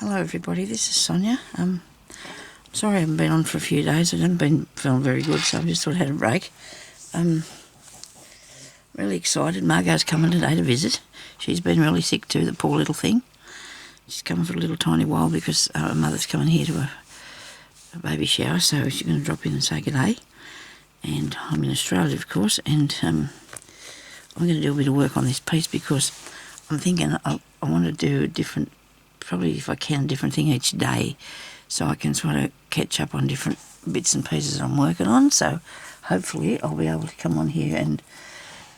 Hello everybody, this is Sonia. Sorry I haven't been on for a few days. I haven't been feeling very good, so I just thought I had a break. Really excited. Margot's coming today to visit. She's been really sick too, the poor little thing. She's coming for a little tiny while because her mother's coming here to a baby shower, so she's going to drop in and say good day. And I'm in Australia, of course, and I'm going to do a bit of work on this piece because I'm thinking I want to do different, probably if I can, different thing each day, so I can sort of catch up on different bits and pieces I'm working on. So hopefully I'll be able to come on here and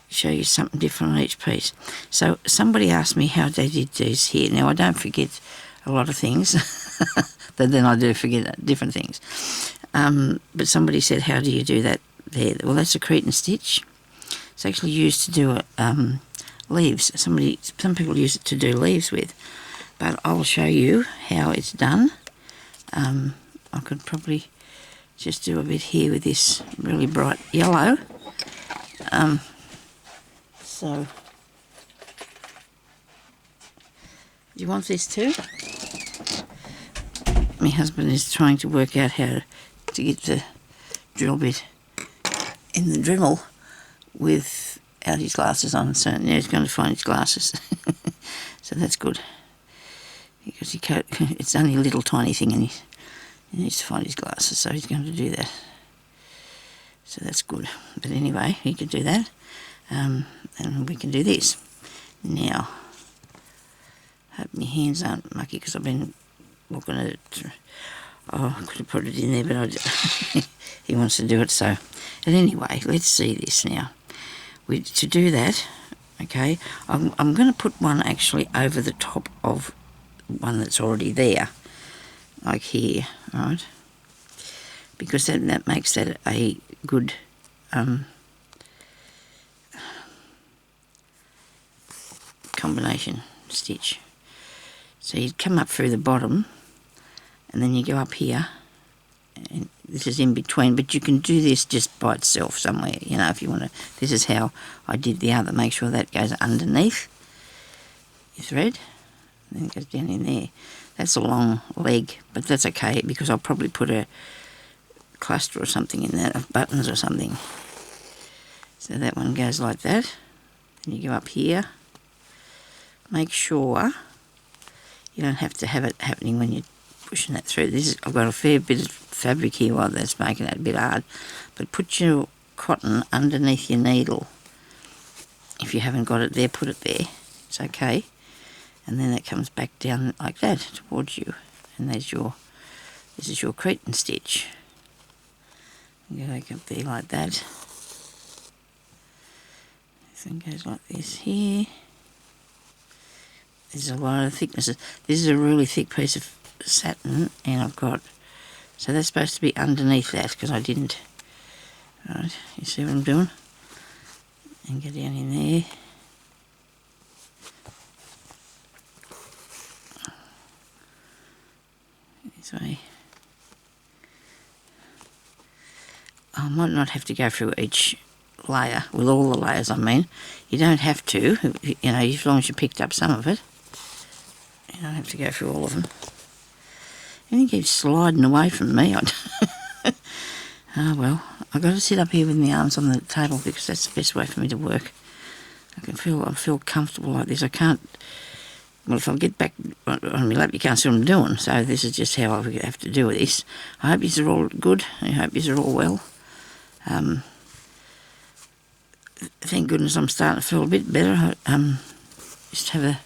show you something different on each piece. So somebody asked me how they did these here. Now I don't forget a lot of things, but then I do forget different things. But somebody said, how do you do that there? Well, that's a Cretan stitch. It's actually used to do leaves. Some people use it to do leaves with, but I'll show you how it's done. I could probably just do a bit here with this really bright yellow. So, do you want this too? My husband is trying to work out how to get the drill bit in the Dremel without his glasses on, so now he's going to find his glasses. So that's good, because it's only a little tiny thing and he needs to find his glasses, so he's going to do that. So that's good. But anyway, he can do that, and we can do this. Now, hope my hands aren't mucky because I've been looking at it. Oh, I could have put it in there, but he wants to do it, so. But anyway, let's see this now. To do that, okay, I'm going to put one actually over the top of one that's already there, like here, right? Because that makes that a good combination stitch. So you come up through the bottom, and then you go up here, and this is in between, but you can do this just by itself somewhere, you know, if you want to. This is how I did the other. Make sure that goes underneath your thread, and then it goes down in there. That's a long leg, but that's okay, because I'll probably put a cluster or something in that, of buttons or something. So that one goes like that. Then you go up here. Make sure you don't have to have it happening when you're pushing that through. I've got a fair bit of fabric here while that's making it a bit hard, but put your cotton underneath your needle. If you haven't got it there, put it there. It's okay. And then it comes back down like that towards you, and this is your Cretan stitch. You go up there like that. This thing goes like this here. There's a lot of thicknesses. This is a really thick piece of satin, and I've got, so that's supposed to be underneath that, because I didn't. Right, you see what I'm doing? And get down in there. This way. I might not have to go through each layer, with all the layers I mean. You don't have to, you know, as long as you picked up some of it. You don't have to go through all of them. Everything keeps sliding away from me. Oh well, I've got to sit up here with my arms on the table because that's the best way for me to work. I feel comfortable like this. I can't, well, if I get back on my lap, you can't see what I'm doing. So this is just how I have to do this. I hope these are all good. I hope these are all well. Thank goodness I'm starting to feel a bit better. Just have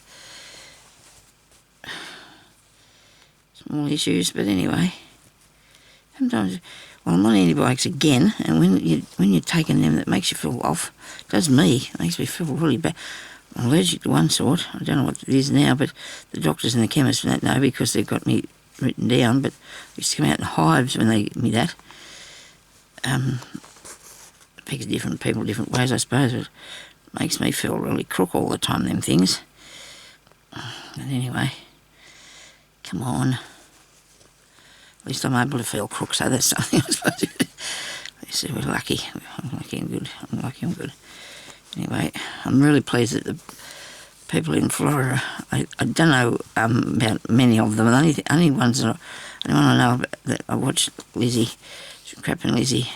small issues, but anyway. Sometimes, well, I'm on antibiotics again, and when you're taking them, that makes you feel off. It does me. It makes me feel really bad. I'm allergic to one sort. I don't know what it is now, but the doctors and the chemists don't know because they've got me written down, but it used to come out in hives when they give me that. It affects different people different ways, I suppose. It makes me feel really crook all the time, them things. But anyway, come on. At least I'm able to feel crook, so that's something, I suppose. You see, we're lucky. I'm lucky and good. I'm lucky and good. Anyway, I'm really pleased that the people in Florida. I don't know about many of them. The only ones that only one I know about, that I watched Lizzie, Crap and Lizzie,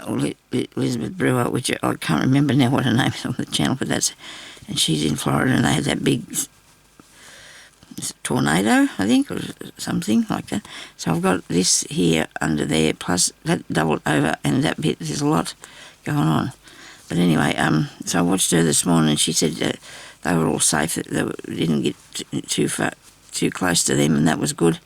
or Elizabeth Brewer, which I can't remember now what her name is on the channel, but and she's in Florida, and they had that big tornado, I think, or something like that. So I've got this here under there, plus that doubled over, and that bit, there's a lot going on. But anyway, so I watched her this morning, and she said they were all safe, that they didn't get too close to them, and that was good.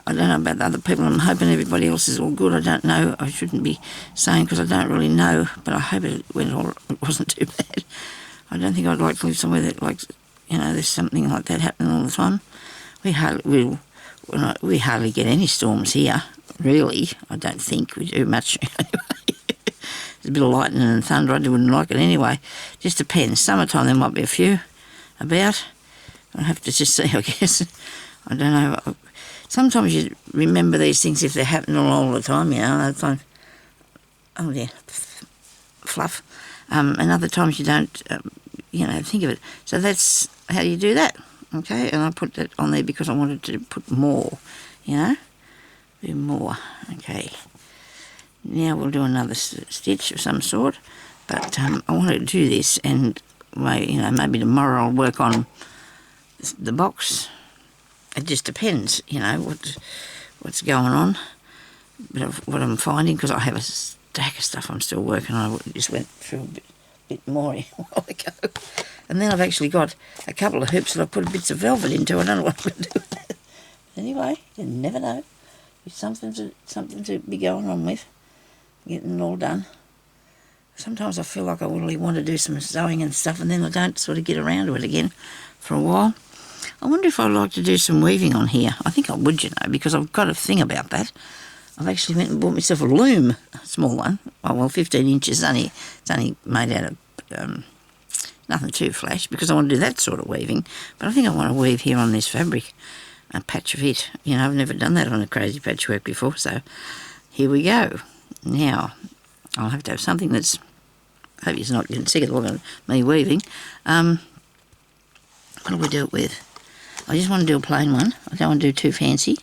I don't know about the other people. I'm hoping everybody else is all good. I don't know. I shouldn't be saying because I don't really know, but I hope it wasn't too bad. I don't think I'd like to live somewhere that, like, there's something like that happening all the time. We hardly get any storms here, really. I don't think we do much. There's a bit of lightning and thunder. I wouldn't like it anyway. Just depends. Summertime there might be a few about. I'll have to just see, I guess. I don't know. Sometimes you remember these things if they're happening all the time, I find, oh yeah, fluff. And other times you don't, think of it. So that's how you do that, okay? And I put that on there because I wanted to put more, do more, okay. Now we'll do another stitch of some sort, but I want to do this, and maybe tomorrow I'll work on the box. It just depends, what's going on. But what I'm finding, because I have a stack of stuff I'm still working on. I just went through a bit more a while ago. And then I've actually got a couple of hoops that I've put bits of velvet into. I don't know what I'm going to do with that. Anyway, you never know. It's something to be going on with, getting it all done. Sometimes I feel like I really want to do some sewing and stuff, and then I don't sort of get around to it again for a while. I wonder if I'd like to do some weaving on here. I think I would, because I've got a thing about that. I've actually went and bought myself a loom, a small one. Oh, well, 15 inches. It's only made out of nothing too flash, because I want to do that sort of weaving. But I think I want to weave here on this fabric, a patch of it. I've never done that on a crazy patchwork before, so here we go. Now, I'll have to have something that's, I hope you're not getting sick of the look of me weaving. What do we do it with? I just want to do a plain one. I don't want to do too fancy.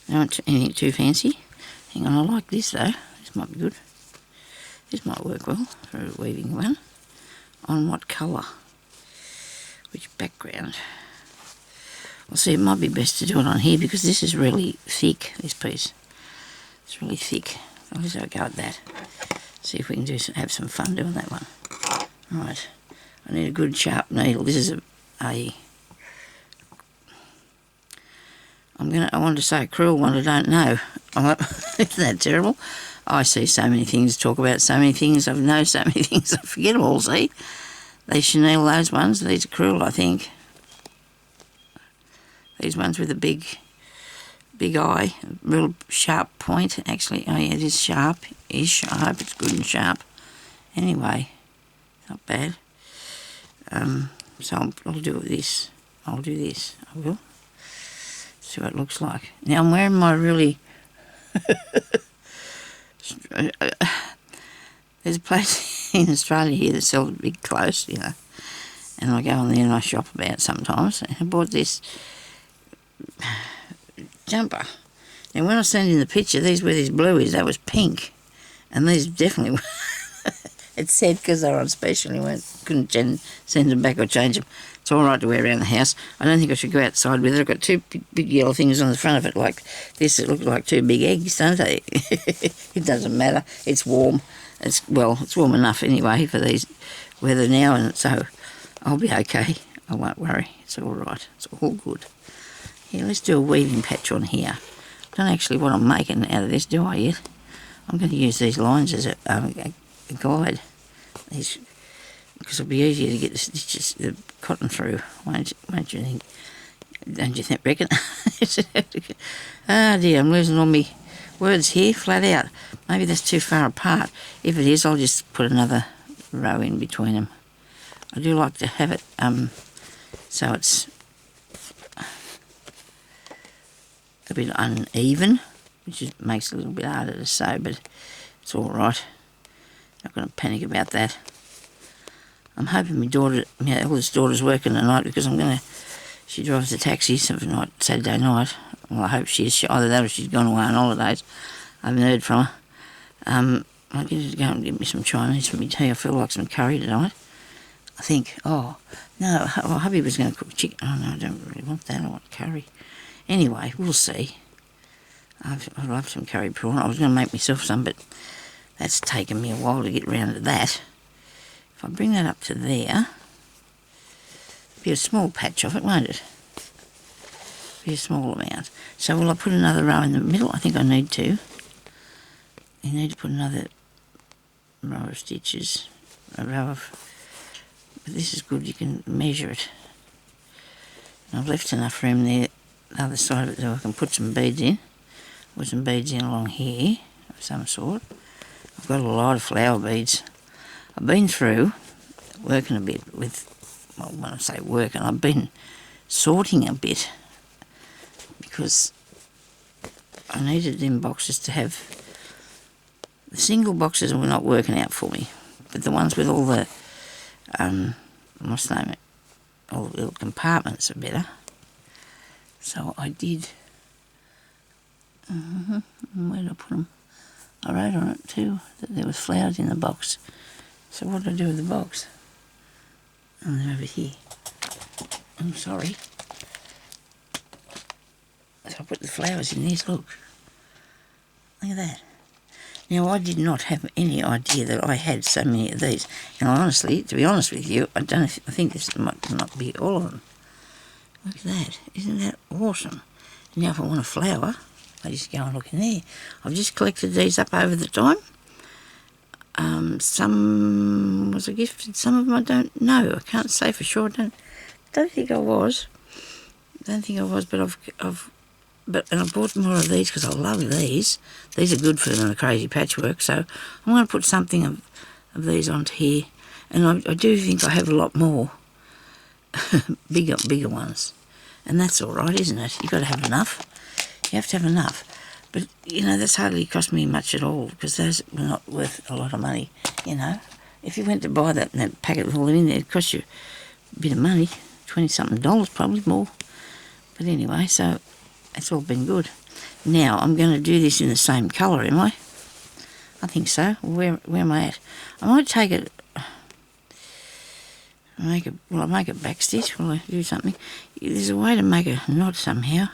I don't want anything too fancy. Hang on, I like this though. This might be good. This might work well for a weaving one. On what colour? Which background? Well, see, it might be best to do it on here because this is really thick, this piece. It's really thick. I'll just have a go at that. See if we can have some fun doing that one. Right. I need a good sharp needle. This is I wanted to say a cruel one, I don't know. Isn't that terrible? I see so many things to talk about, so many things, I know so many things, I forget them all, see? They Chanel, those ones, these are cruel, I think. These ones with a big eye, real sharp point, actually. Oh yeah, it is sharp-ish. I hope it's good and sharp. Anyway, not bad. So I'll do this. I'll do this, I will. See what it looks like. Now I'm wearing my really... There's a place in Australia here that sells big clothes, and I go on there and I shop about sometimes. And I bought this jumper. Now when I sent in the picture, these were these blueies, that was pink. And these definitely were... It said because they were on special, couldn't send them back or change them. It's all right to wear around the house. I don't think I should go outside with it. I've got two big yellow things on the front of it like this. It looks like two big eggs, don't they? It doesn't matter. It's warm. It's warm enough anyway for these weather now, and so I'll be okay. I won't worry. It's all right. It's all good. Here, let's do a weaving patch on here. I don't actually what I'm making out of this, do I yet? I'm going to use these lines as a guide. Because it'll be easier to get the cotton through, won't you think? Don't you think, reckon? Ah dear, I'm losing all my words here, flat out. Maybe that's too far apart. If it is, I'll just put another row in between them. I do like to have it so it's a bit uneven, which makes it a little bit harder to sew, but it's all right. Not going to panic about that. I'm hoping my eldest daughter's working tonight because she drives a taxi Saturday night. Well, I hope she is. Either that or she's gone away on holidays. I haven't heard from her. I'll get her to go and get me some Chinese for me tea. I feel like some curry tonight. I think, hubby was going to cook chicken. Oh, no, I don't really want that. I want curry. Anyway, we'll see. I'd love some curry prawn. I was going to make myself some, but that's taken me a while to get round to that. If I bring that up to there, be a small patch of it, won't it? Be a small amount. So will I put another row in the middle? I think I need to. You need to put another row of stitches, but this is good, you can measure it. And I've left enough room there, the other side of it, so I can put some beads in. Put some beads in along here, of some sort. I've got a lot of flower beads. I've been through working a bit with, well, when I say working, I've been sorting a bit because I needed them boxes to have, the single boxes were not working out for me, but the ones with all the, what's the name, all the little compartments are better. So I did, where did I put them? I wrote on it too that there was flowers in the box. So what did I do with the box? Oh, they're over here. I'm sorry. So I put the flowers in these, look. Look at that. Now, I did not have any idea that I had so many of these. And honestly, to be honest with you, I think this might not be all of them. Look at that. Isn't that awesome? Now, if I want a flower, I just go and look in there. I've just collected these up over the time. Some was a gift, and some of them I don't know. I can't say for sure. I don't think I was. But I bought more of these because I love these. These are good for the crazy patchwork. So I'm going to put something of these onto here, and I do think I have a lot more bigger ones, and that's all right, isn't it? You've got to have enough. You have to have enough. But, that's hardly cost me much at all because those were not worth a lot of money, If you went to buy that packet with all them in there, it'd cost you a bit of money, $20-something, probably more. But anyway, so it's all been good. Now, I'm going to do this in the same colour, am I? I think so. Where am I at? I might take it... Will I make a back stitch? Will I do something? There's a way to make a knot somehow.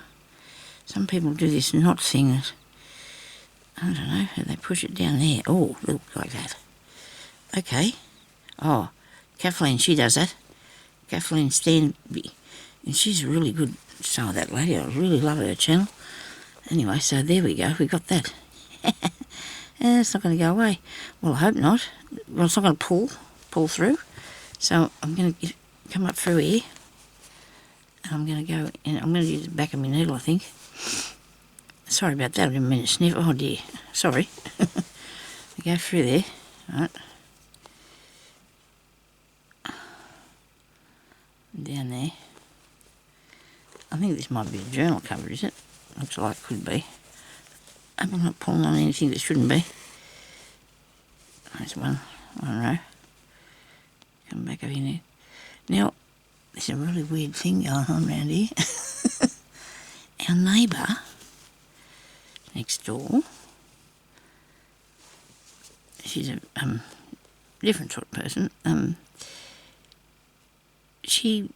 Some people do this knot thing that, I don't know, they push it down there. Oh, look, like that. Okay. Oh, Kathleen, she does that. Kathleen Stanby. And she's a really good sewer, that lady. I really love her channel. Anyway, so there we go. We got that. It's not going to go away. Well, I hope not. Well, it's not going to pull through. So I'm going to come up through here. And I'm going to go, and I'm going to use the back of my needle, I think. Sorry about that, I didn't mean to sniff. Oh dear, sorry. I go through there, right. Down there. I think this might be a journal cover, is it? Looks like it could be. I'm not pulling on anything that shouldn't be. There's one row. Come back over here now. Now, there's a really weird thing going on around here. Our neighbour next door, she's a different sort of person. She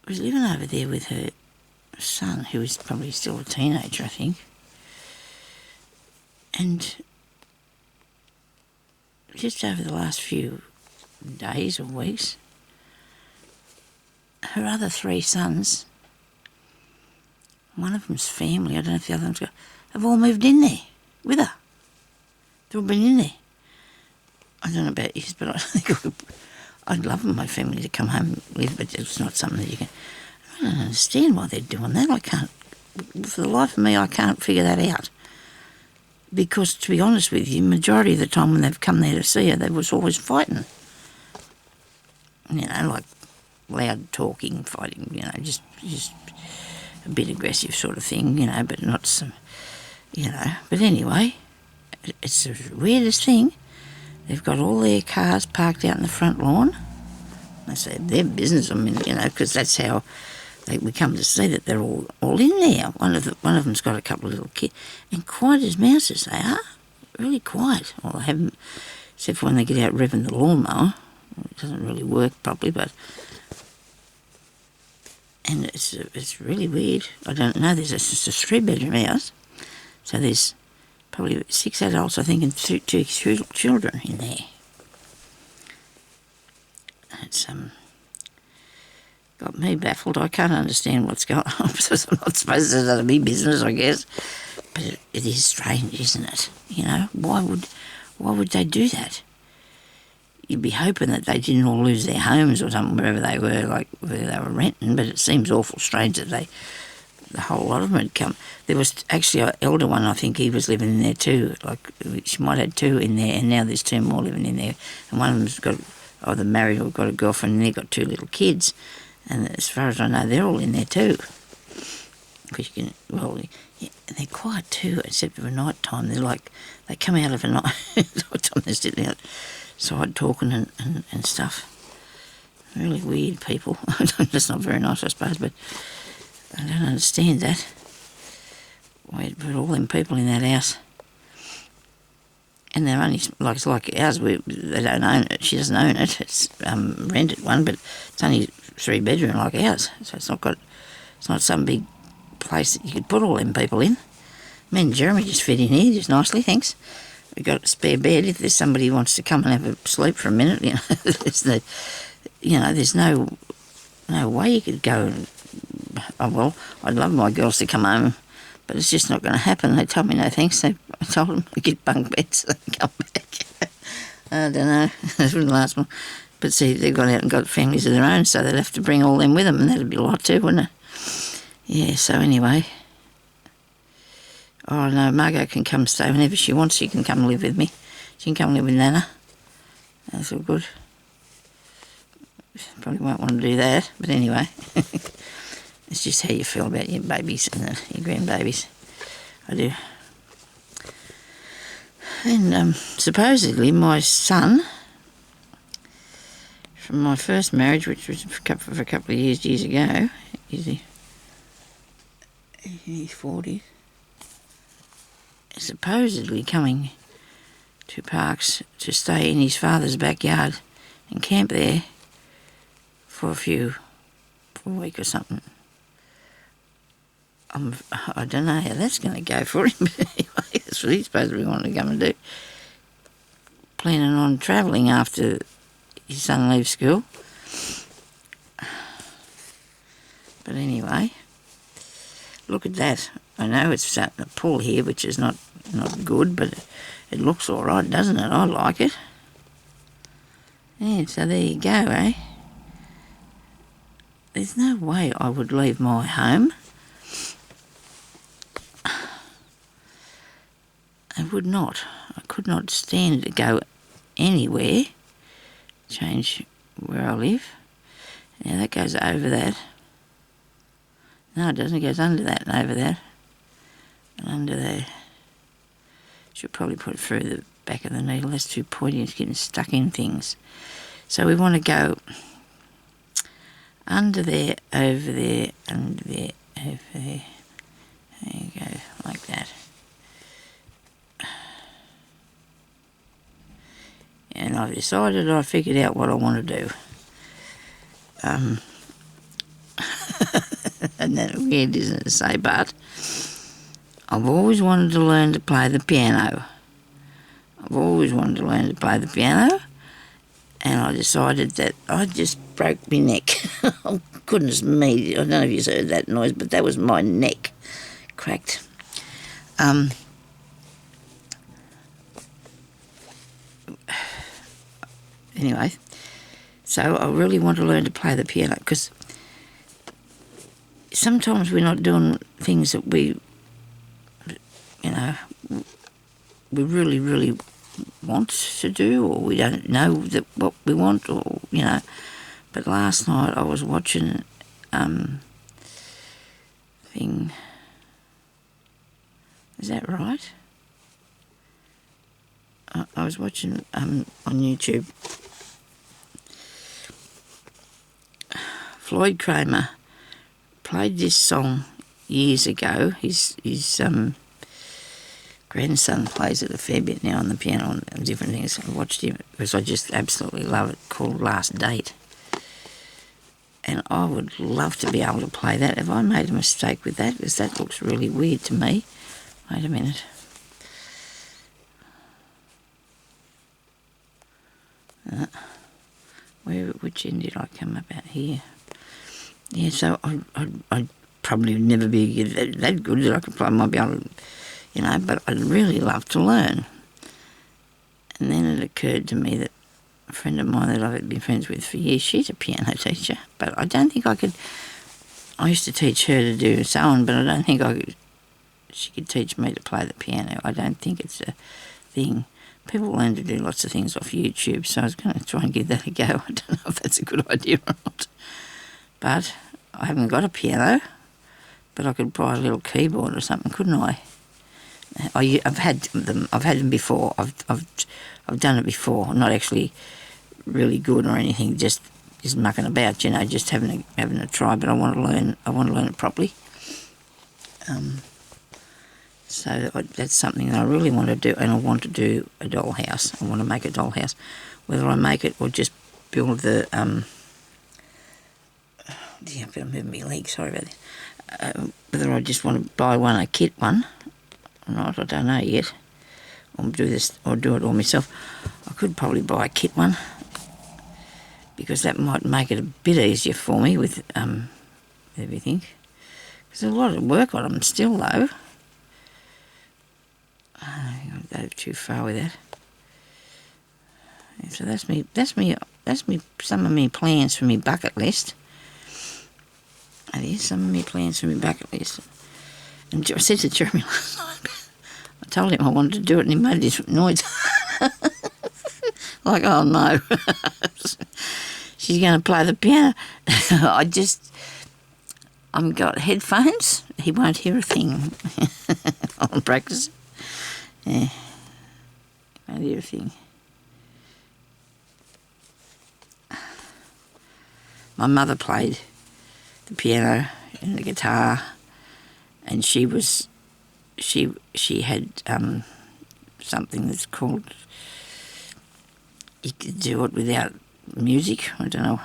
was living over there with her son, who is probably still a teenager, I think. And just over the last few days or weeks, her other three sons, one of them's family, I don't know if the other one's got, have all moved in there with her. They've all been in there. I don't know about yours, but I think I'd love my family to come home and live, but it's not something that you can... I don't understand why they're doing that. I can't... For the life of me, I can't figure that out. Because, to be honest with you, majority of the time when they've come there to see her, they was always fighting. Like loud talking, fighting, just a bit aggressive sort of thing, but not some... But anyway, it's the weirdest thing. They've got all their cars parked out in the front lawn, I say their business. I mean, because that's how we come to see that they're all in there. One of them's got a couple of little kids, and quiet as mouses they are, really quiet. Well, they haven't, except for when they get out revving the lawnmower. It doesn't really work properly, and it's really weird. I don't know. There's just a 3-bedroom house, so there's probably 6 adults, I think, and 2 children in there. It's got me baffled. I can't understand what's going on. Because I'm not supposed to be business, I guess. But it is strange, isn't it? Why would they do that? You'd be hoping that they didn't all lose their homes or something wherever they were, like where they were renting. But it seems awful strange that the whole lot of them had come. There was actually an elder one, I think he was living in there too. Like she might have had 2 in there, and now there's 2 more living in there. And one of them's got either married or got a girlfriend, and they've got 2 little kids. And as far as I know, they're all in there too. Because they're quiet too, except for night time. They come out of a night time. They're sitting outside talking and stuff. Really weird people. That's not very nice, I suppose, but I don't understand that. Why you put all them people in that house. And they're only, like ours, they don't own it. She doesn't own it. It's rented one, but it's only 3-bedroom like ours. So it's not some big place that you could put all them people in. Me and Jeremy just fit in here just nicely, thanks. We've got a spare bed if there's somebody who wants to come and have a sleep for a minute. There's no way you could go. I'd love my girls to come home, but it's just not going to happen. They told me no thanks. I told them to get bunk beds so they come back. I don't know. That wouldn't last long. But see, they've gone out and got families of their own, so they'd have to bring all them with them, and that'd be a lot too, wouldn't it? Yeah, so anyway. Oh, no, Margot can come stay whenever she wants. She can come live with me. She can come live with Nana. That's all good. Probably won't want to do that, but anyway. It's just how you feel about your babies and your grandbabies. I do. And supposedly my son, from my first marriage, which was for a couple of years ago, he's 40, is supposedly coming to Parks to stay in his father's backyard and camp there for a week or something. I don't know how that's going to go for him, but anyway, that's what he's supposed to be wanting to come and do. Planning on travelling after his son leaves school. But anyway, look at that. I know it's starting to pull here, which is not good, but it looks all right, doesn't it? I like it. Yeah, so there you go, eh? There's no way I would leave my home. I would not. I could not stand to go anywhere, change where I live. Now that goes over that. No, it doesn't. It goes under that and over that. And under there. Should probably put it through the back of the needle. That's too pointy. It's getting stuck in things. So we want to go under there, over there, under there, over there. There you go, like that. And I've decided, I figured out what I want to do. And that's weird, isn't it, to say, but I've always wanted to learn to play the piano. And I decided that I just broke my neck. Oh, goodness me, I don't know if you heard that noise, but that was my neck cracked. Anyway, so I really want to learn to play the piano, because sometimes we're not doing things that we really, really want to do, or we don't know that what we want, or, But last night I was watching thing. Is that right? I was watching on YouTube Floyd Kramer played this song years ago. His grandson plays it a fair bit now on the piano and different things. I watched him because I just absolutely love it, called Last Date. And I would love to be able to play that. Have I made a mistake with that? Because that looks really weird to me. Wait a minute. Which end did I come up at here? Yeah, so I'd probably never be that good that I could play. I might be able to, but I'd really love to learn. And then it occurred to me that a friend of mine that I've been friends with for years, she's a piano teacher, but I don't think I could. I used to teach her to do sewing, but I don't think she could teach me to play the piano. I don't think it's a thing. People learn to do lots of things off YouTube, so I was going to try and give that a go. I don't know if that's a good idea or not. But I haven't got a piano, but I could buy a little keyboard or something, couldn't I? I've had them before. I've done it before. Not actually really good or anything. Just mucking about, just having a try. But I want to learn. I want to learn it properly. So that's something that I really want to do, and I want to do a dollhouse. I want to make a dollhouse. Whether I make it or just build the I'm going to move my leg. Sorry about that. Whether I just want to buy a kit one. Or not, I don't know yet. Or do it all myself. I could probably buy a kit one because that might make it a bit easier for me with everything. There's a lot of work on them still, though. I don't think I'll go too far with that. So that's me. Some of me plans for me bucket list. That is some of me plans for me bucket list. And I said to Jeremy last night, I told him I wanted to do it and he made this noise. Like, oh no. She's going to play the piano. I've got headphones. He won't hear a thing. I'll practice. Yeah. He won't hear a thing. My mother played the piano and the guitar, and she had something that's called, you could do it without music. I don't know,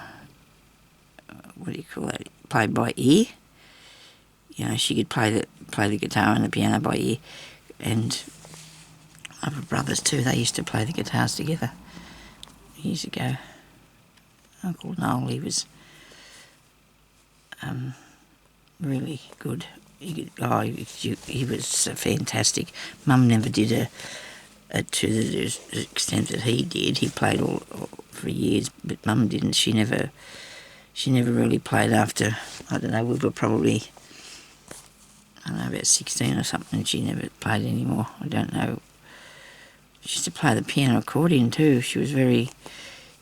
what do you call that? Played by ear. She could play the guitar and the piano by ear, and my brothers too. They used to play the guitars together years ago. Uncle Noel, he was really good. He was fantastic. Mum never did it to the extent that he did. He played all for years, but Mum didn't. She never really played after, I don't know, we were probably, about 16 or something. She never played anymore. I don't know. She used to play the piano accordion too. She was very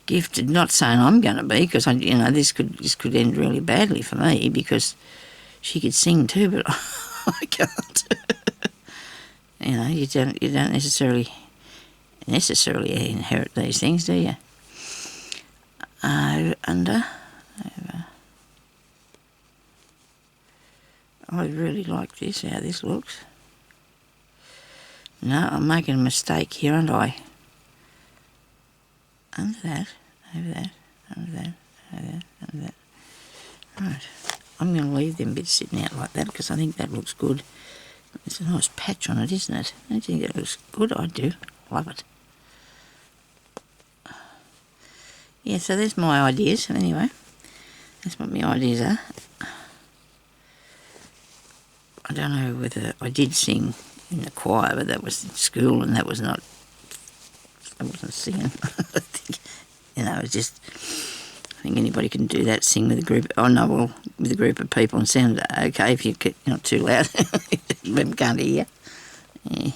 gifted. Not saying I'm going to be, because this could end really badly for me, because she could sing too, but I can't. You don't necessarily inherit these things, do you? Over. I really like this, how this looks. No, I'm making a mistake here, aren't I? Under that, over that, under that, over that, under that. Right. I'm going to leave them bits sitting out like that because I think that looks good. There's a nice patch on it, isn't it? Don't you think that looks good? I do. Love it. Yeah, so there's my ideas. Anyway, that's what my ideas are. I don't know whether I did sing in the choir, but that was in school, and that was not. I wasn't singing. I think, it's just. I think anybody can do that. Sing with a group. With a group of people, and sound okay if you're not too loud. People can't hear. Yeah.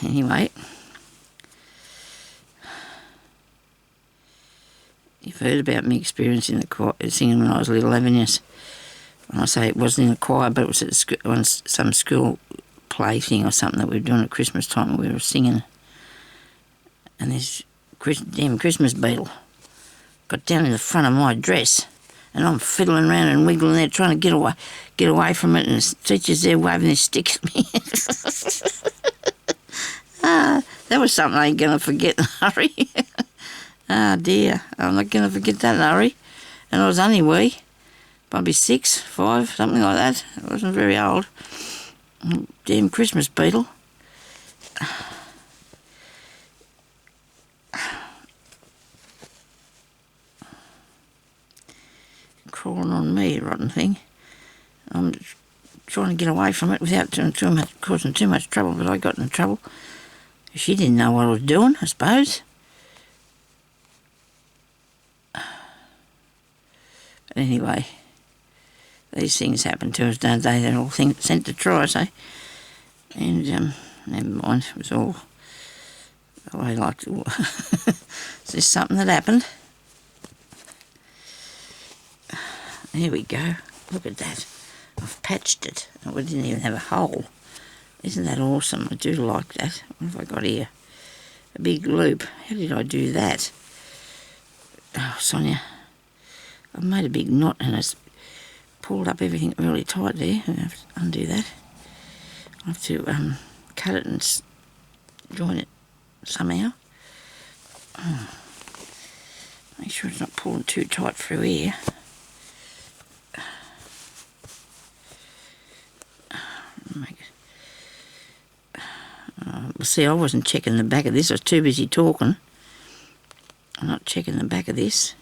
Anyway, you've heard about me experiencing the choir, singing when I was little, haven't you? When I say it wasn't in a choir, but it was at on some school play thing or something that we were doing at Christmas time, and we were singing. And this damn Christmas beetle got down in the front of my dress. and I'm fiddling around and wiggling there trying to get away from it, and the teacher's there waving his stick at me. That was something I ain't going to forget in a hurry. Oh dear, I'm not going to forget that in a hurry. And I was only wee, probably 6, 5, something like that. I wasn't very old. Damn Christmas beetle. Crawling on me, rotten thing. I'm trying to get away from it without causing too much trouble, but I got in trouble. She didn't know what I was doing, I suppose. But anyway, these things happen to us, don't they? They're all sent to try, I say. And never mind, it was all the way I liked it. It's just something that happened. There we go. Look at that. I've patched it. We didn't even have a hole. Isn't that awesome? I do like that. What have I got here? A big loop. How did I do that? Oh, Sonia. I've made a big knot and it's pulled up everything really tight there. I have to undo that. I have to cut it and join it somehow. Make sure it's not pulling too tight through here. See, I wasn't checking the back of this. I was too busy talking. I'm not checking the back of this.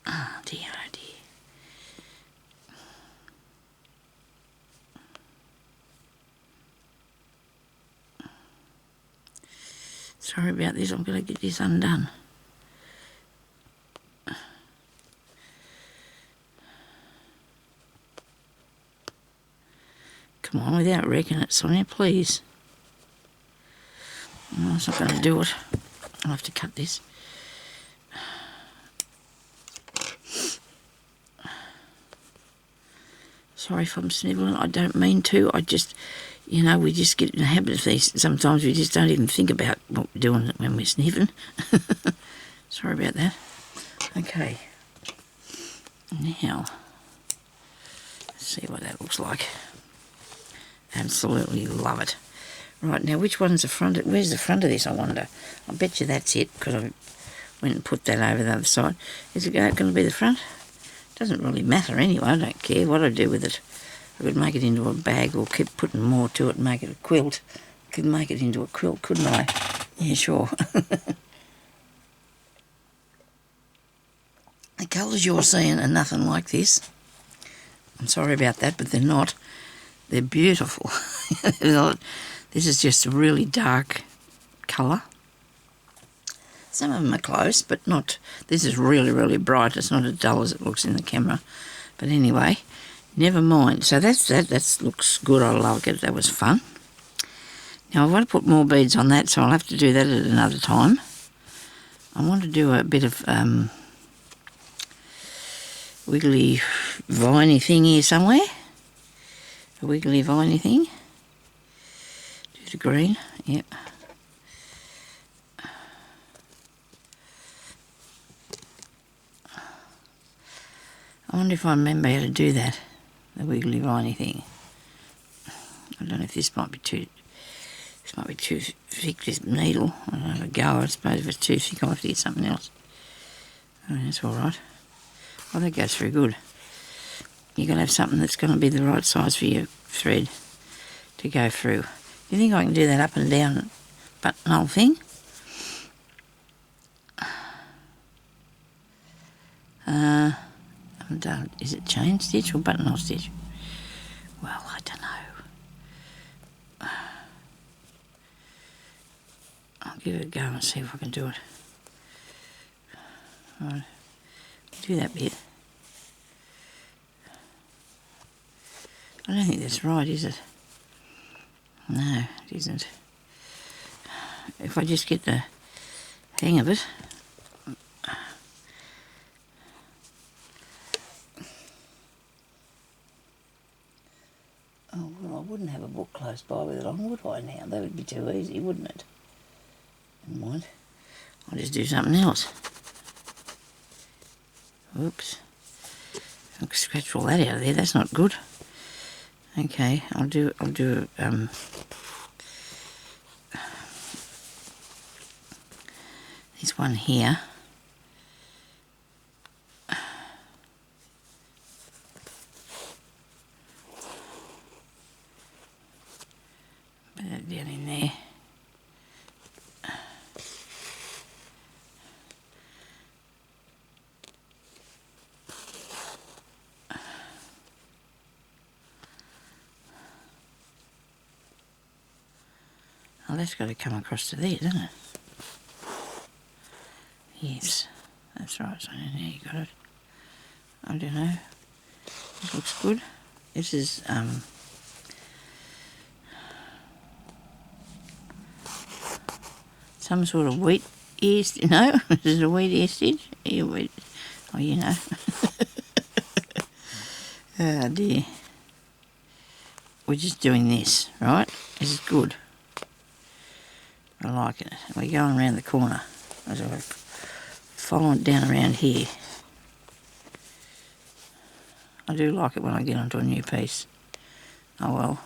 Oh dear, oh dear. Sorry about this, I'm going to get this undone. Come on, without wrecking it, Sonia, please. No, it's not going to do it. I'll have to cut this. Sorry if I'm snivelling, I don't mean to. I just, we just get in the habit of these. Sometimes we just don't even think about what we're doing when we're sniffing. Sorry about that. Okay. Now, let's see what that looks like. Absolutely love it. Right, now which one's the front? Where's the front of this, I wonder? I bet you that's it, because I went and put that over the other side. Is it going to be the front? Doesn't really matter anyway, I don't care what I do with it. I could make it into a bag or keep putting more to it and make it a quilt. I could make it into a quilt, couldn't I? Yeah, sure. The colours you're seeing are nothing like this. I'm sorry about that, but they're not. They're beautiful. This is just a really dark colour. Some of them are close, but not... This is really, really bright. It's not as dull as it looks in the camera. But anyway, never mind. So that looks good. I like it. That was fun. Now, I want to put more beads on that, so I'll have to do that at another time. I want to do a bit of wiggly, viney thing here somewhere. A wiggly, viney thing. Do the green. Yep. I wonder if I remember how to do that, the wiggly viney thing. I don't know if this might be too thick, this needle. I'll have a go. I suppose if it's too thick I'll have to get something else. I mean, that's alright. Oh, that goes through good. You're going to have something that's going to be the right size for your thread to go through. You think I can do that up and down buttonhole thing? I haven't done. Is it chain stitch or buttonhole stitch? Well, I don't know. I'll give it a go and see if I can do it. Right. Do that bit. I don't think that's right, is it? No, it isn't. if I just get the hang of it. Oh, well, I wouldn't have a book close by with it on, would I now? That would be too easy, wouldn't it? Never mind. I'll just do something else. Oops. I'll scratch all that out of there, that's not good. Okay, I'll do this one here. Put that down in there. Oh, that's got to come across to there, doesn't it? Yes, that's right, so now you got it. I don't know. This looks good. This is some sort of wheat ear stitch. No, this is a wheat ear stitch. Ear wheat. Oh, you know. Oh dear. We're just doing this, right? This is good. I like it. We're going around the corner. As I follow it down around here. I do like it when I get onto a new piece. Oh well,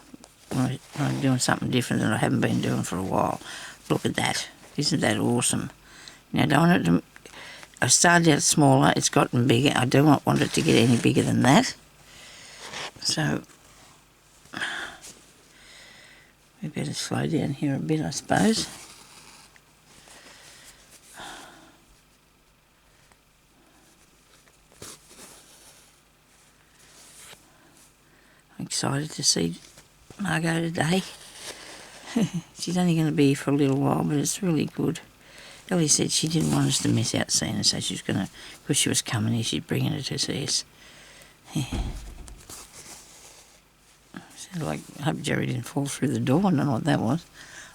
when I'm doing something different that I haven't been doing for a while. Look at that. Isn't that awesome? Now, I don't want it to... I started out smaller, it's gotten bigger. I do not want it to get any bigger than that. So, we better slow down here a bit, I suppose. I'm excited to see Margot today. She's only going to be here for a little while, but it's really good. Ellie said she didn't want us to miss out seeing her, so she was going to, because she was coming here, she's bringing her to see us. Sounded like, I hope Jerry didn't fall through the door. I don't know what that was.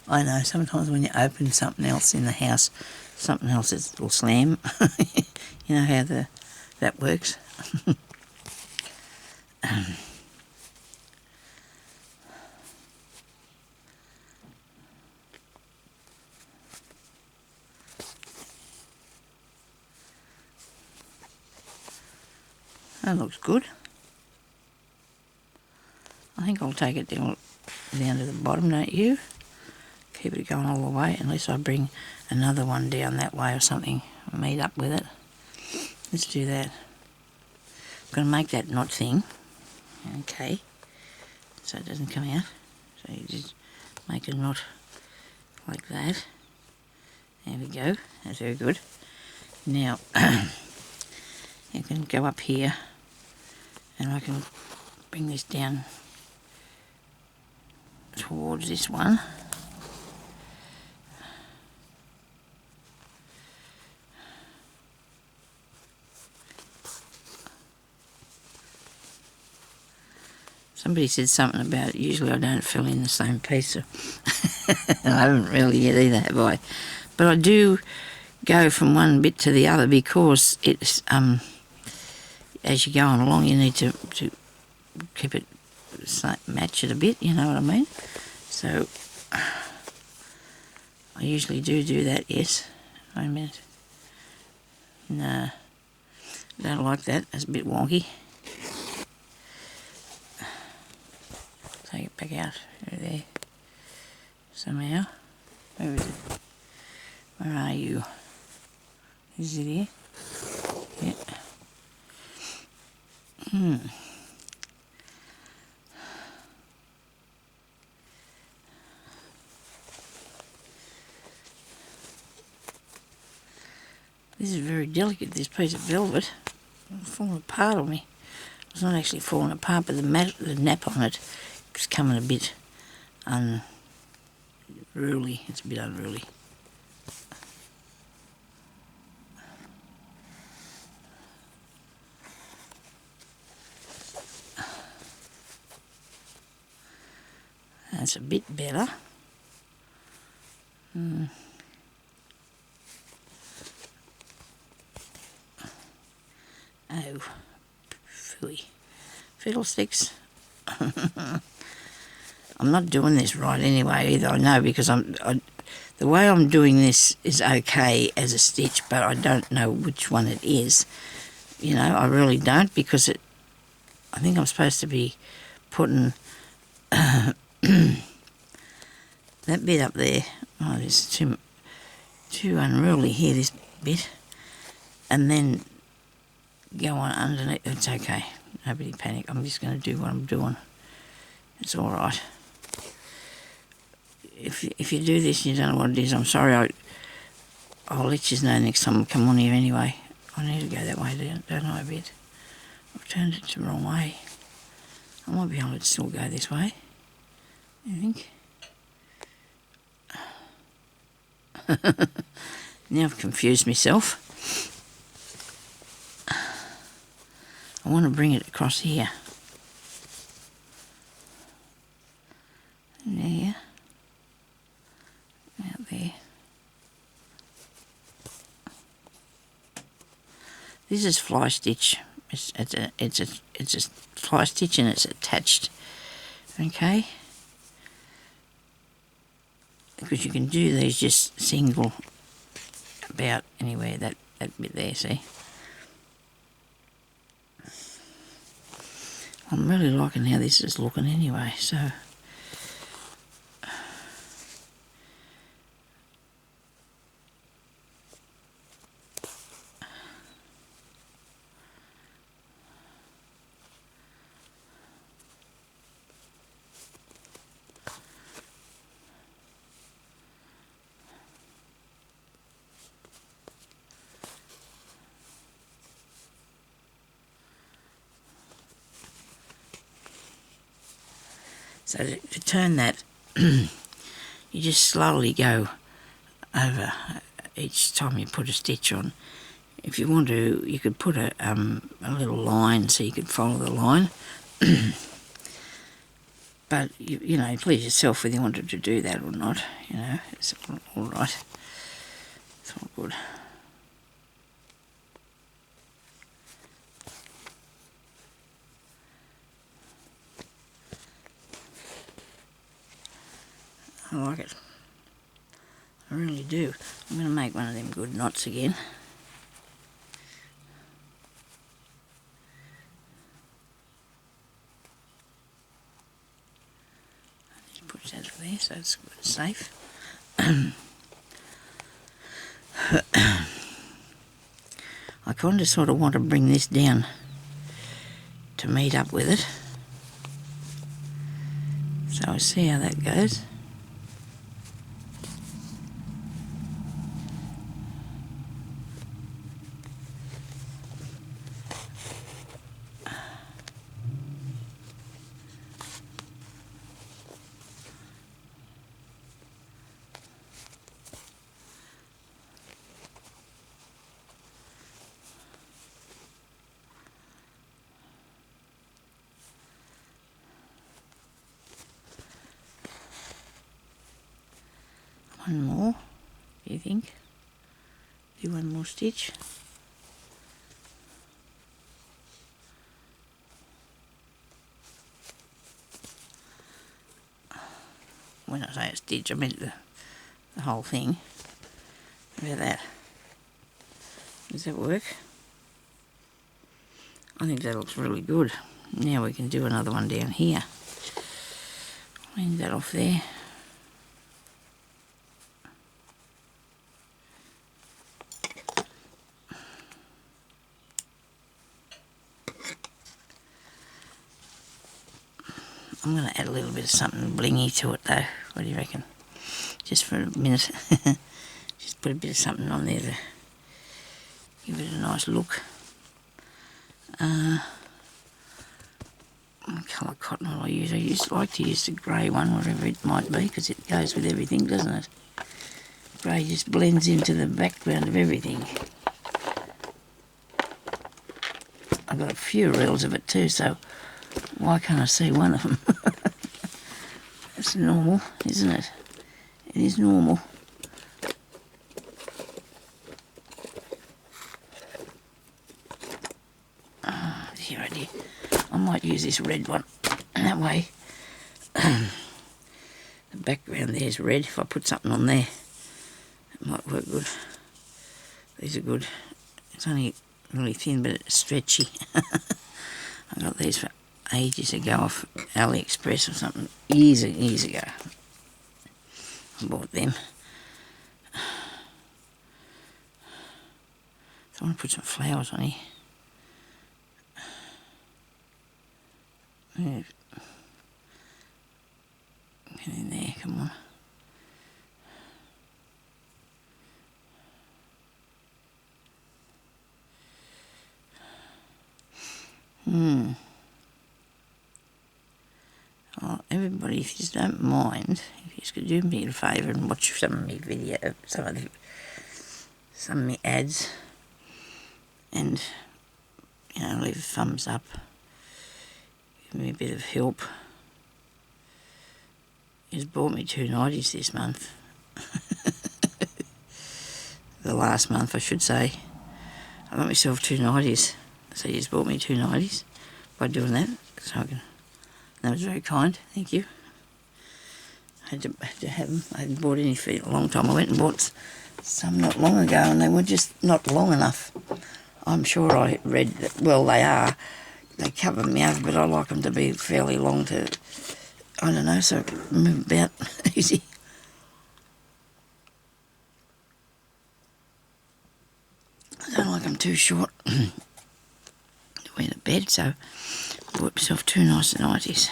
I know, sometimes when you open something else in the house, something else will slam. You know how that works. That looks good. I think I'll take it down to the bottom, don't you? Keep it going all the way, unless I bring another one down that way or something, meet up with it. Let's do that. I'm going to make that knot thing, okay, so it doesn't come out. So you just make a knot like that. There we go, that's very good. Now, you can go up here, and I can bring this down towards this one. Somebody said something about usually I don't fill in the same piece. I haven't really yet either, have I? But I do go from one bit to the other because it's as you're going along you need to keep it, match it a bit, you know what I mean? So I usually do that, yes. Wait a minute. No, I don't like that, that's a bit wonky. Take it back out through there somehow. Where is it? Where are you? Is it here? Yeah. This is very delicate, this piece of velvet. It's falling apart on me. It's not actually falling apart, but the nap on it is coming a bit unruly. It's a bit unruly. That's a bit better. Oh, phooey. Fiddlesticks. I'm not doing this right anyway either, I know, because the way I'm doing this is okay as a stitch, but I don't know which one it is. You know, I really don't, because I think I'm supposed to be putting that bit up there. Oh, it's too unruly here, this bit. And then go on underneath. It's okay. Nobody panic. I'm just going to do what I'm doing. It's all right. If you do this and you don't know what it is, I'm sorry. I'll let you know next time I come on here anyway. I need to go that way, don't I, a bit? I've turned it the wrong way. I might be able to still go this way, I think. Now I've confused myself. I want to bring it across here. There. Out there. This is fly stitch. It's a fly stitch and it's attached. Okay. Because you can do these just single about anywhere, that bit there, see? I'm really liking how this is looking anyway, so to turn that, you just slowly go over each time you put a stitch on. If you want to, you could put a little line so you could follow the line. But, you know, please yourself whether you wanted to do that or not. You know, it's all right. It's all good. I like it. I really do. I'm going to make one of them good knots again. Just put that over there so it's good and safe. I kind of sort of want to bring this down to meet up with it. So I'll see how that goes. One more, do you think? Do one more stitch. When I say a stitch, I meant the whole thing. How about that? Does that work? I think that looks really good. Now we can do another one down here. Clean that off there. I'm going to add a little bit of something blingy to it though. What do you reckon? Just for a minute. Just put a bit of something on there to give it a nice look. What colour cotton will I use? I like to use the grey one, whatever it might be, because it goes with everything, doesn't it? Grey just blends into the background of everything. I've got a few reels of it too, so why can't I see one of them? That's normal, isn't it? It is normal. here idea. I might use this red one. That way, the background there's red. If I put something on there, it might work good. These are good. It's only really thin, but it's stretchy. I got these for ages ago off AliExpress or something, years ago. I bought them. So I want to put some flowers on here. Yeah. Get in there, come on. Oh, everybody, if you don't mind, if you could do me a favour and watch some of my ads, and leave a thumbs up, give me a bit of help. He's bought me 2 nighties this month. The last month, I should say. I got myself 2 nighties. So he's bought me 2 nighties by doing that. So that was very kind, thank you. I had to have them. I hadn't bought any for a long time. I went and bought some not long ago and they were just not long enough. I'm sure I read that, well, they are. They cover me over, but I like them to be fairly long to, I don't know, so move about easy. I don't like them too short to wear to bed, so I bought myself 2 nice nighties.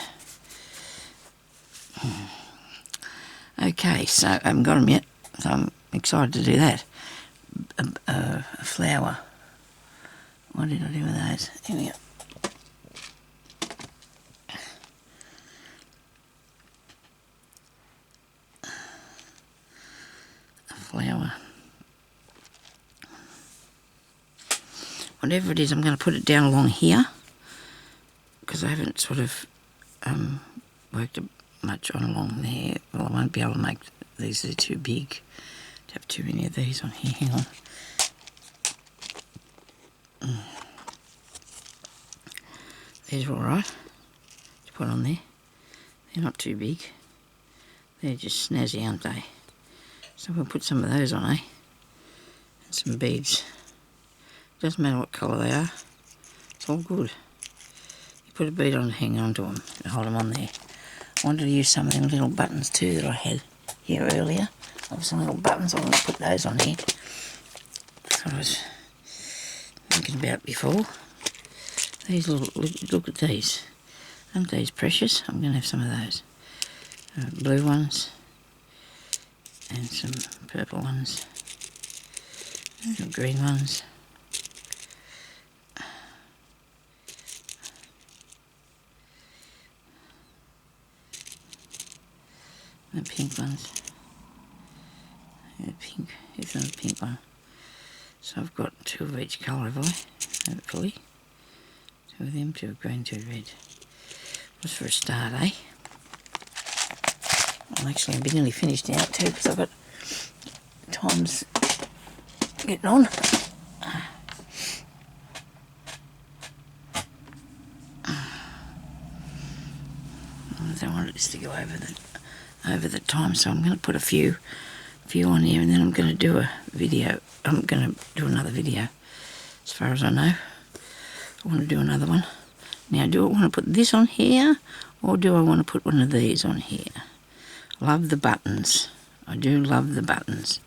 Okay, so I haven't got them yet, so I'm excited to do that. A flower. What did I do with those? Here we go. A flower. Whatever it is, I'm going to put it down along here because I haven't sort of worked much on along there. Well, I won't be able to make these, are too big to have too many of these on here. Hang on. These are alright to put on there. They're not too big. They're just snazzy, aren't they? So we'll put some of those on, eh? And some beads. Doesn't matter what colour they are. It's all good. You put a bead on and hang on to them and hold them on there. I wanted to use some of them little buttons too that I had here earlier. I have some little buttons. I want to put those on here. That's what I was thinking about before. These little, look at these. Aren't these precious? I'm going to have some of those. Blue ones. And some purple ones. And some green ones. The pink ones. The pink. Here's another pink one. So I've got 2 of each colour, have I? Hopefully. 2 of them, 2 of green, 2 of red. Just for a start, eh? I'm actually going to be nearly finished now too because I've got times getting on. I don't want this to go over the time, so I'm going to put a few on here, and then I'm going to do a video. I'm going to do another video, as far as I know. I want to do another one. Now, do I want to put this on here, or do I want to put one of these on here? Love the buttons. I do love the buttons.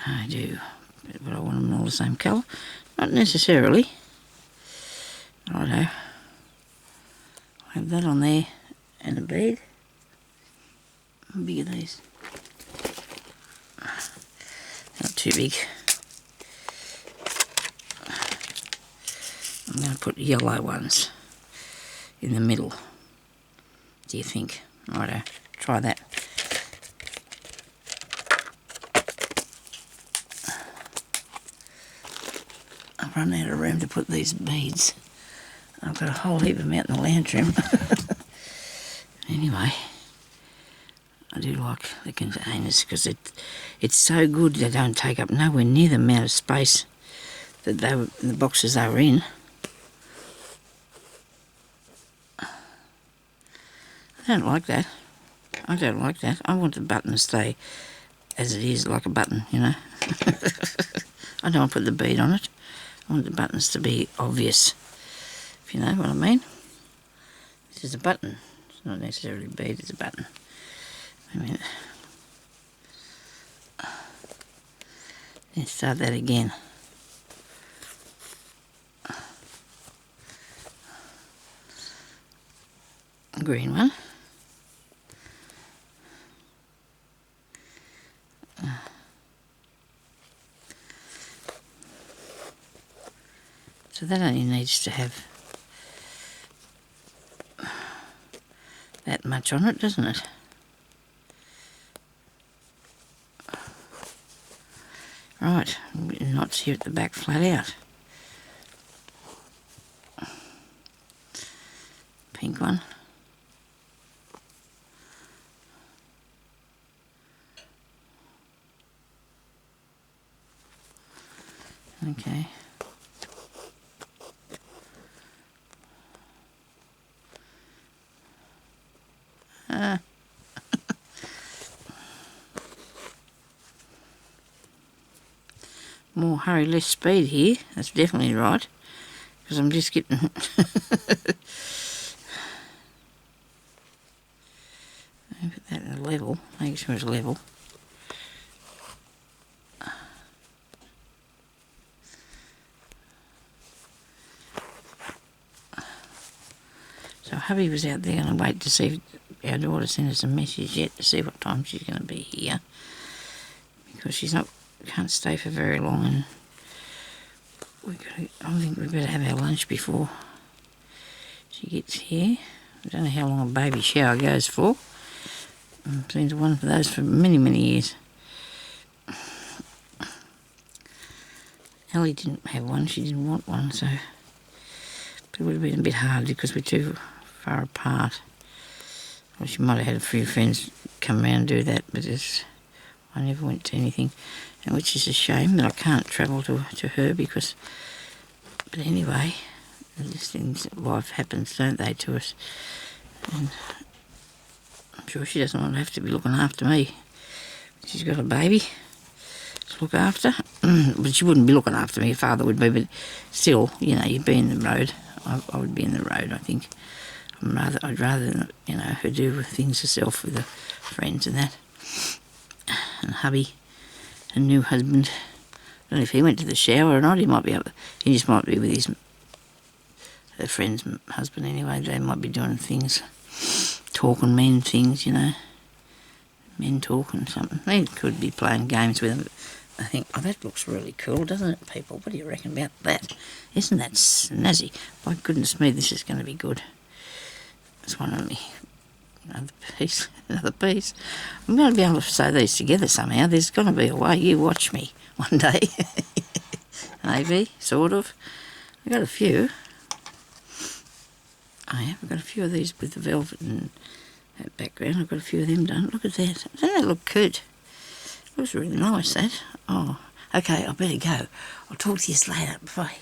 I do. But I want them all the same colour. Not necessarily. Righto. I'll have that on there, and a bead. How big are these? Not too big. I'm going to put yellow ones in the middle. Do you think? Righto, try that. I've run out of room to put these beads. I've got a whole heap of them out in the lounge room. Anyway, I do like the containers because it's so good they don't take up nowhere near the amount of space that the boxes they were in. I don't like that. I don't like that. I want the button to stay as it is, like a button, you know. I don't want to put the bead on it. I want the buttons to be obvious, if you know what I mean. This is a button. It's not necessarily a bead, it's a button. Wait a minute. Let's start that again. Green one. So that only needs to have that much on it, doesn't it? Right, knots here at the back flat out. Pink one. Okay. More hurry, less speed here. That's definitely right. Because I'm just getting... Put that at a level. Make sure it's level. So hubby was out there going to wait to see if our daughter sent us a message yet to see what time she's going to be here. Because she's not... can't stay for very long, and I think we better have our lunch before she gets here. I don't know how long a baby shower goes for. I've been to one of those for many, many years. Ellie didn't have one, she didn't want one, so it would have been a bit hard because we're too far apart. Well, she might have had a few friends come around and do that, but I never went to anything, and which is a shame that I can't travel to her because... But anyway, these things, life happens, don't they, to us? And I'm sure she doesn't want to have to be looking after me. She's got a baby to look after. But she wouldn't be looking after me, her father would be, but still, you know, you'd be in the road. I would be in the road, I think. I'd rather, you know, her do things herself with her friends and that. And hubby, a new husband. I don't know if he went to the shower or not. He might be up. He just might be with her friend's husband anyway. They might be doing things, talking men things, you know. Men talking something. They could be playing games with them. I think, oh, that looks really cool, doesn't it, people? What do you reckon about that? Isn't that snazzy? By goodness me, this is going to be good. It's one of me. Another piece. I'm going to be able to sew these together somehow. There's going to be a way. You watch me one day. Maybe, sort of. I've got a few. I have. I've got a few of these with the velvet and that background. I've got a few of them done. Look at that. Doesn't that look good? Looks really nice, that. Oh, okay, I better go. I'll talk to you later. Bye.